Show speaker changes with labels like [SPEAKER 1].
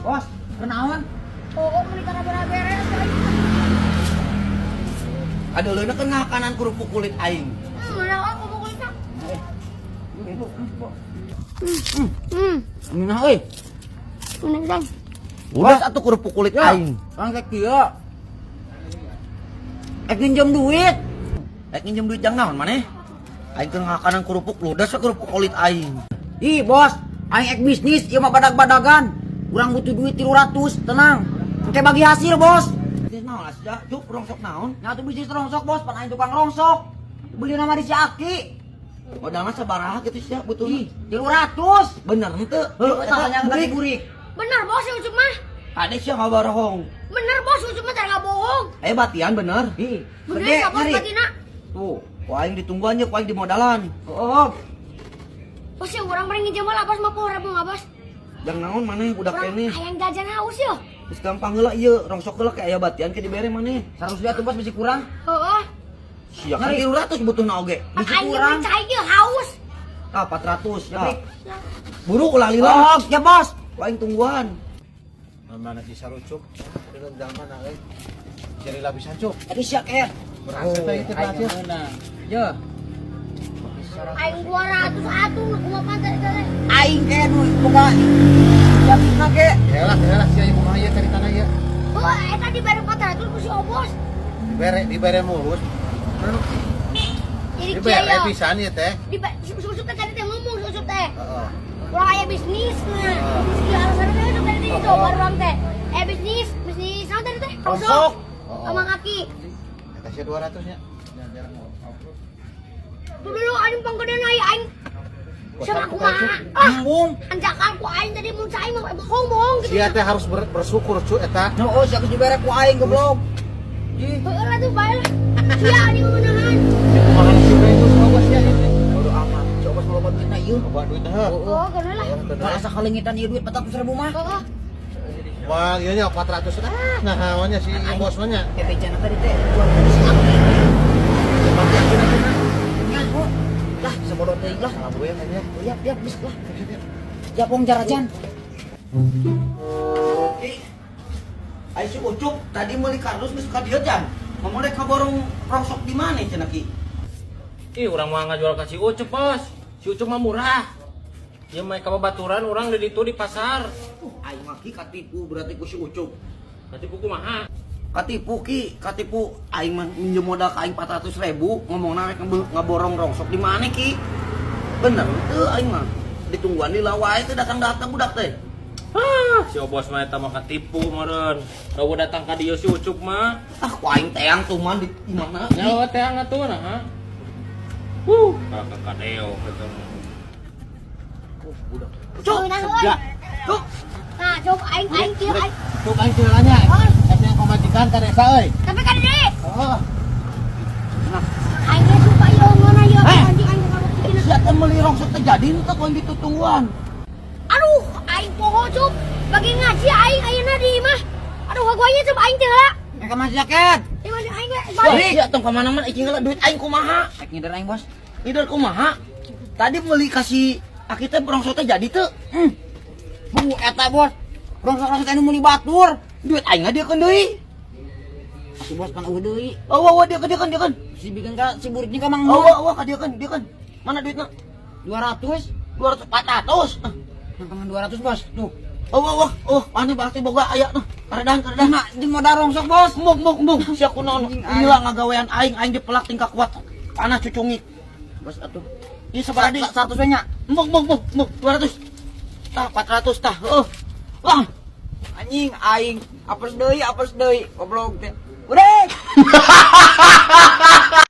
[SPEAKER 1] Bos, kenaon?
[SPEAKER 2] Oo, menikah beres.
[SPEAKER 3] Ada leuna kan ngakanan kerupuk kulit aing.
[SPEAKER 2] Mana aku mau kuliah?
[SPEAKER 1] Ini nah euy.
[SPEAKER 2] Menikah.
[SPEAKER 3] Udah atuh kerupuk kulit aing.
[SPEAKER 1] Kang teh kieu. Pinjam duit.
[SPEAKER 3] Minjem duit jang naon maneh? Aing keur ngakanan kerupuk ludas kerupuk kulit aing.
[SPEAKER 1] Ih, bos, aing ek bisnis ieu mah badag-badagan. Urang butuh duit 300, tenang. Engke bagi hasil, bos.
[SPEAKER 3] Bisnis naon asda? Cuk, rongsok naon?
[SPEAKER 1] Nya tuh bisnis rongsok, bos, pan aing tukang rongsok. Beli nama di si Aki.
[SPEAKER 3] Modalna sabaraha kitu sia butuh?
[SPEAKER 1] Ih, 300.
[SPEAKER 3] Bener henteu?
[SPEAKER 1] Heuh, eta yang tadi burik.
[SPEAKER 2] Bener bos, si Ucup mah.
[SPEAKER 3] Kade sia ngabarahong.
[SPEAKER 2] Bener bos, Ucup mah nggak bohong.
[SPEAKER 3] Batian bener.
[SPEAKER 1] Ih,
[SPEAKER 2] Bener
[SPEAKER 1] gede
[SPEAKER 2] ya bos
[SPEAKER 1] nyari.
[SPEAKER 2] batina.
[SPEAKER 3] Tuh, ku aing ditungguan ye, ku aing dimodalan.
[SPEAKER 1] Oh,
[SPEAKER 2] Bos ya orang mending ngejamal lah bos, 50.000 nggak bos?
[SPEAKER 3] Jang naon maneh budak
[SPEAKER 2] Orang
[SPEAKER 3] kene.
[SPEAKER 2] ayang jajan haus ya.
[SPEAKER 3] Geus gampang heula ieu, rongsok heula ke aya batian ke dibere maneh.
[SPEAKER 1] 100 dia tuh bos masih kurang.
[SPEAKER 2] Heeh.
[SPEAKER 3] Sia kan 300 butuhna oge.
[SPEAKER 2] Pas
[SPEAKER 1] Bisi
[SPEAKER 2] aing
[SPEAKER 1] kurang.
[SPEAKER 2] mencai ge haus.
[SPEAKER 3] Ah 400 ya.
[SPEAKER 1] Brik.
[SPEAKER 3] Buru ulah lila.
[SPEAKER 1] Oh, ya bos.
[SPEAKER 3] Ku aing tungguan.
[SPEAKER 4] Mana si Sarucuk? Dengan zaman euy. Cari lapisan cuk.
[SPEAKER 1] Tadi siak eh.
[SPEAKER 4] Berhasil teh itu
[SPEAKER 1] Aing
[SPEAKER 4] berhasil.
[SPEAKER 1] mana? Ya.
[SPEAKER 2] Aing 200 atuh kumaha pantai teh.
[SPEAKER 1] Aing ke nu boga. Yakin ge.
[SPEAKER 4] Helah si ieu kumaha ieu cari tanah ieu.
[SPEAKER 2] Oh, eta dibere 400 ku si Obos.
[SPEAKER 4] Dibere mulus.
[SPEAKER 2] Jadi
[SPEAKER 4] Dibere
[SPEAKER 2] kieu.
[SPEAKER 4] pisan ieu teh.
[SPEAKER 2] Susup teh tadi teh ngomong susup teh.
[SPEAKER 4] Heeh.
[SPEAKER 2] Orang aya bisnis nah. Di alasan teh itu tadi itu baru teh. Bisnis naon tadi teh?
[SPEAKER 1] Rongsok.
[SPEAKER 2] Sama kaki.
[SPEAKER 4] Eta sia 200 nya.
[SPEAKER 2] Tuh dulu aing panggedean aing. Sama aku mah.
[SPEAKER 1] Embung.
[SPEAKER 2] Anjakan ku aing tadi mun cai mah bohong gitu.
[SPEAKER 4] Sia teh harus bersyukur cu eta.
[SPEAKER 1] No, oh, siak dibere ku aing goblok. Ih,
[SPEAKER 2] Heueuh lah tuh bae lah. Sia ani meuneuhan.
[SPEAKER 4] Kumaha si itu semua bos sia ieu.
[SPEAKER 1] bodo amat. Coba selamat kita ieu.
[SPEAKER 4] Coba duit teh.
[SPEAKER 2] Oh, geuna lah.
[SPEAKER 1] Kalau asa kalengitan ieu duit 400.000 mah.
[SPEAKER 2] Heeh.
[SPEAKER 4] Wah, ieu nya 400 nah naonnya si bos mah nya.
[SPEAKER 1] Kebejana tadi teh jual di si Aki. Nya, oh. Lah, sebodoh teuing lah.
[SPEAKER 4] Ngabueun nya.
[SPEAKER 1] Lihat, bis lah. Ya pong jarajan.
[SPEAKER 3] Ayo si Ucup tadi meuli kardus geus ka dieu jan. Ngomong dek kaborong rongsok di mana cenah ki?
[SPEAKER 5] Ih, orang mah ngajual ka si Ucup, bos. Si Ucup mah murah. Dia main ka babaturan orang di ditu di pasar.
[SPEAKER 3] Aing mah ki katipu berarti ku si Ucup.
[SPEAKER 5] Nanti kuku mah.
[SPEAKER 3] Katipu aing mah minjem modal ka aing 400.000 ngomongna rek ngaborong rongsok di mana ki? Bener teu aing mah. Ditungguan di lawai teh datang-datang budak teh.
[SPEAKER 5] Ah, si Obos mah eta mah katipu meureun. Tahu datang ka dieu si Ucup mah.
[SPEAKER 3] Ah ku aing teang tuh mah di mana?
[SPEAKER 5] Nyawa teh atuh nah, ha. Kakak kadeo ketemu.
[SPEAKER 3] Budak.
[SPEAKER 2] Cuk, nah euy.
[SPEAKER 3] Tuh,
[SPEAKER 2] Nah, coba aing kieu aing.
[SPEAKER 4] Cuk aing tinggalannya. Eta yang pemajikan ka desa euy.
[SPEAKER 2] Tapi kan deui.
[SPEAKER 4] Heeh.
[SPEAKER 2] Aing ge suka ieu ngona ieu
[SPEAKER 3] Eh.
[SPEAKER 2] anjing aing bakal bikin.
[SPEAKER 3] sia teh meuli rongsok teh jadi teh ku aing ditutungguan.
[SPEAKER 2] Aduh, aing poho cup. Bagi ngaji aing ayeuna di imah. Aduh, hagoanya cup aing teh heula.
[SPEAKER 1] Mereka masih jaket.
[SPEAKER 2] Di mana aing ge
[SPEAKER 3] Wah,
[SPEAKER 2] balik.
[SPEAKER 3] sia tong ka mana-mana iki heula duit aing kumaha?
[SPEAKER 1] Rek ngider aing, Bos.
[SPEAKER 3] Idol kumaha? Tadi meuli kasih aki teh rongsok teh jadi teu?
[SPEAKER 1] Bu eta, Bos. Rongsok-rongsok anu meuli batur.
[SPEAKER 3] Duit aing ngadieukeun deui.
[SPEAKER 1] Si Bos kan eueuh deui.
[SPEAKER 3] Oh, dia kan.
[SPEAKER 1] Si bikin ka si buritnya ka Mang
[SPEAKER 3] Oh,
[SPEAKER 1] Nur.
[SPEAKER 3] dia kan. Mana duitnya?
[SPEAKER 1] 200.
[SPEAKER 3] 200, 400.
[SPEAKER 1] Nangkangan 200, Bos. Tuh.
[SPEAKER 3] Anu berarti boga aya nah. Karedan.
[SPEAKER 1] Nah, di modal rongsok, Bos.
[SPEAKER 3] Embung. Sia kunaon? Ieu ngagawean aing dipelak tingkah kuat. Panas cucungik.
[SPEAKER 1] Bos atuh.
[SPEAKER 3] Ieu sabaraha di?
[SPEAKER 1] 100 we nya.
[SPEAKER 3] Embung. 200. Tah 400 tah. Wah,
[SPEAKER 1] Anjing aing apes deui goblok teh. Udah.